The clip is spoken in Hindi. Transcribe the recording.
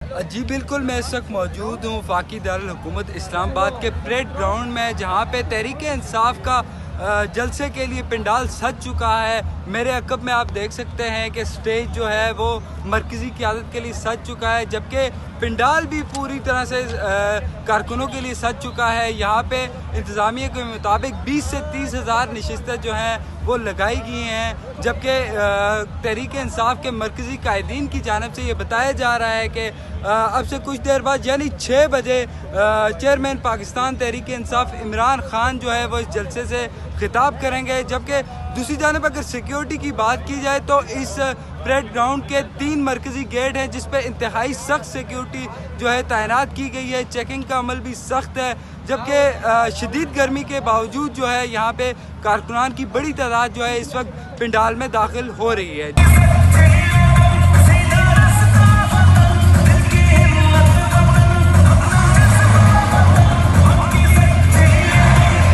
जी बिल्कुल, मैं इस वक्त मौजूद हूँ वफाकी दारुल हुकूमत इस्लामाबाद के परेड ग्राउंड में, जहाँ पे तहरीक इंसाफ का जलसे के लिए पंडाल सज चुका है। मेरे अक़ब में आप देख सकते हैं कि स्टेज जो है वो मरकज़ी क़यादत के लिए सज चुका है, जबकि पंडाल भी पूरी तरह से कारकुनों के लिए सज चुका है। यहाँ पे इंतज़ामिया के मुताबिक 20 से 30 हज़ार नशिस्तें जो हैं वो लगाई गई हैं, जबकि तहरीक इंसाफ के मरकज़ी कायदीन की जानिब से ये बताया जा रहा है कि अब से कुछ देर बाद यानी 6 बजे चेयरमैन पाकिस्तान तहरीक इंसाफ इमरान खान जो है वो इस जलसे से खिताब करेंगे। जबकि दूसरी जानिब अगर सिक्योरिटी की बात की जाए तो इस परेड ग्राउंड के 3 मरकज़ी गेट हैं, जिस पे इंतहाई सख्त सिक्योरिटी जो है तैनात की गई है। चेकिंग का अमल भी सख्त है, जबकि शदीद गर्मी के बावजूद जो है यहाँ पे कारकुनान की बड़ी तादाद जो है इस वक्त पंडाल में दाखिल हो रही है।